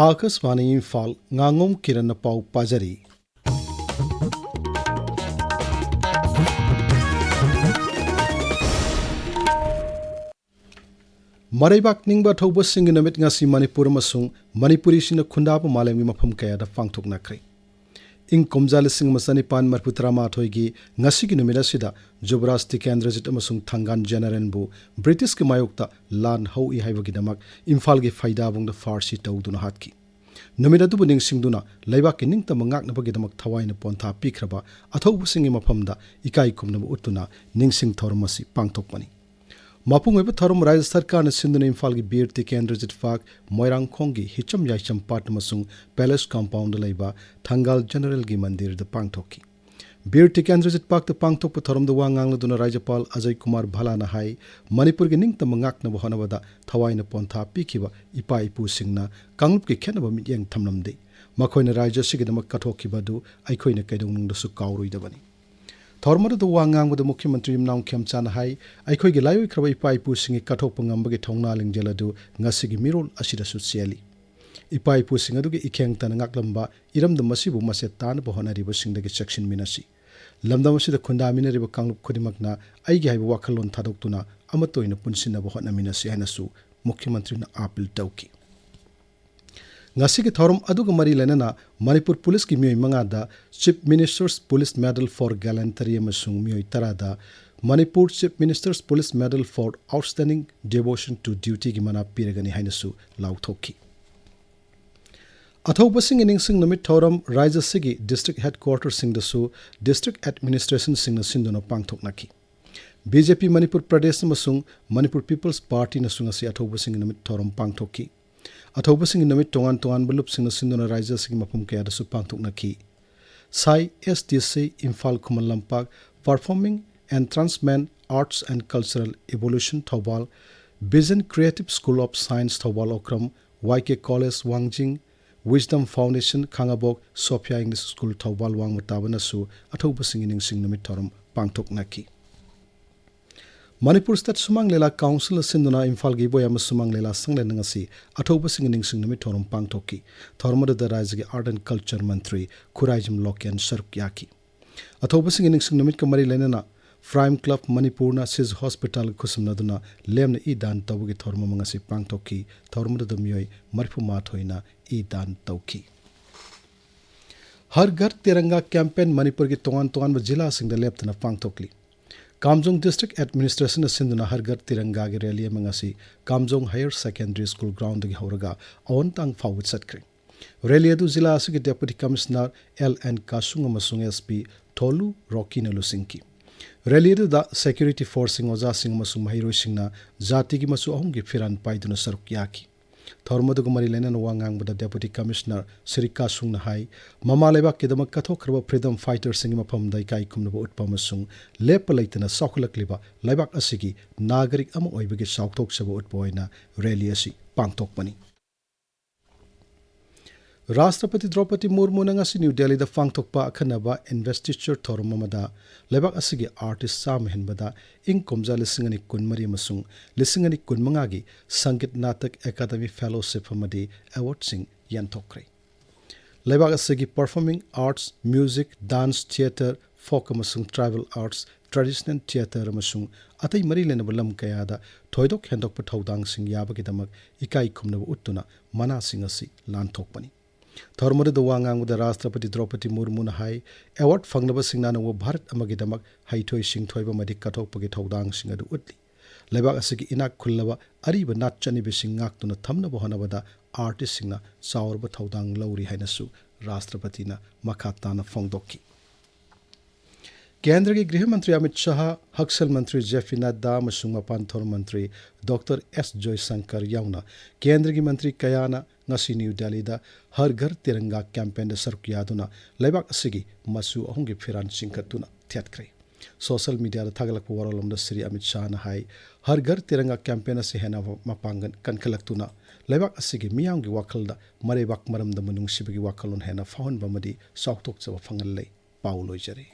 Akashvani Imphal Ngangom Kiran पाउ पाजरी मरैबाक निंगबा थौब सिंग Namit ngasi Manipur masung Manipuri sina khundapa malemgi mafam kaya da pangthoknakhre ing komjal sing masani pan marputra ma thoigi ngasi gi numira sida Jubraj Tikendrajit amasung Thangan General bu British ki mayokta lan hau I haibagi damak Imphal gi faida bung da farsi tawduna hatki numira du buning singduna leibak ki ningta mangak na bagi damak thawaina pontha pikraba athau busingi mafamda ikai kumna utuna ningsing thormasi pangthokmani Mapung ebe thorum Rajya Sarkar na sinduna Imphal gi Bir Tikendrajit fak Moirang khongi hicham yaicham pat masung Palace Compound laiba Thangal General gi mandir da pangthokki Bir Tikendrajit pak da pangthok pa thorum da wangang la duna Rajapal Ajay Kumar Bhala na hai Manipur gi ningta mangak na bahana wada thawai na pontha pikiba ipa ipu singna kanglup ki khenaba mityang thamlamde makhoi na Rajya sigidama kathokki badu aikhoi na kaidong nung da su kaurui da bani Thormada the Wangang with the Mukhyamantri Mnaung Khyamchan Hai, Aikoi Layo Krabai Pai Pushing Katopangambagi Tongaling Jeladu, Ngasigi Mirol Ashida Sutsiali. Ipai Pushing Adugi Ikang Tanaklamba, Iram the Masibu Masetan Bohonari Bushing the section Minasi. Lamdamasi the Kundamina River Kanglup Kodimakna, Aigai Wakalon Tadoktuna, Amato in a Punsina Bohona Minasi Hanasu, Mukhyamantri na Apil Tauki. Ngasigi thorum aduga mari lenana Manipur Police ki mioi mangada Chief Minister's Police Medal for Gallantry amasung mioi tarada Manipur Chief Minister's Police Medal for Outstanding Devotion to Duty gi mana piragani hainasu lauthoki Athau basing iningsing namit thorum Raja Sigi District Headquarters singdasu District Administration singna sinduna pangthoknaki BJP Manipur Pradesh amasung Manipur People's Party nasung asi athau basing namit thorum pangthokki Athoba sing namit tongan balup sing sinduna Raja sing mapum kaya da supangtok naki. Sai STC Imphal Kumal Lampak Performing and Transman Arts and Cultural Evolution Thobal Vision Creative School of Science Thobal Okram YK College Wangjing Wisdom Foundation Khangabok Sophia English School Thobal Wang Mutabana su athoba sing namit thorum pangtok naki. Manipur State Sumang Lela Council sinduna Imphal gi boya Sumang Lela sanglen ngasi athoba singning namit thorum pangthoki thormada da Rajya Art and Culture Mantri Khuraijim Lokyan Sarkyaki athoba singning namit kamari lenana Prime Club Manipur na Sis Hospital kusumna duna lemna I dan tawgi thorma mangasi pangthoki thormada da mioi marfu mathoina I dan tawki Har Ghar Tiranga campaign Manipur gi tongan ba jila singda leptana pangthokli Kamjong District Administration sinduna Har Ghar Tiranga gi rally mangasi Kamjong Higher Secondary School ground gi horaga awantang fawit satkre rally adu zila asigi Deputy Commissioner LN Kasung amasung SP Tolu Rocky na Lusinki rally adu da security forcing oja sing amasung mahiro singna jati gi masu ahum gi firan paiduna sarukyaki Thormadu Gumari Lenan Wangang with the Deputy Commissioner Sri Kasung na hai Mama Lebak Kedamak Kathokraba Freedom Fighters sing mapam daikai kumnaba utpamasung lepalaitana sakulakliba Lebak asigi Nagarik ama oibagi sauktok saba utpoina rally asi pangtokpani Rashtrapati Draupadi Murmu ngasi New Delhi da pangtokpa akhanaba investiture thormamada lebak asigi artist sam henbada ing komja lisingani kunmari masung lisingani kunmangagi Sangit Natak Academy Fellowship amadi award sing yanthokre lebak asigi performing arts music dance theater folk amasung tribal arts traditional theater amasung atai mari lenabalam kayada thoidok hendokpa thodang sing yabagidamak ikai khumnaba uttuna mana sing asi lanthokpani Thormada the Wangang with the Rashtrapati Draupadi Murmu na hai award fangnaba singnana wo Bharat amagidamak haitoi sing thoiba madik kathokpagi thodang sing adu utli lebak asigi inak khullaba ariba natchani be singak tuna thamna bohanabada artist singna saurba thodang lauri hainasu Rashtrapati na makhatana fongdokki Kendra के गृह मंत्री अमित शाह हक्सल मंत्री JP Nadda अमसुंग मपान थोर मंत्री doctor S Jaishankar याउना केंद्र की मंत्री कयाना ngasi New Delhi da Har Ghar Tiranga campaign da saruk yaduna laibak asigi masu ahungi firan singkatuna thiatkre social media da thagalak waralom da Sri Amit Shah na hai Har Ghar Tiranga campaign se hena mapangan kankalaktuna laibak asigi miyang gi wakal da marebak maram da manung sibagi wakalon hena faun bamadi sauktok chawa fangal lei pauloi jare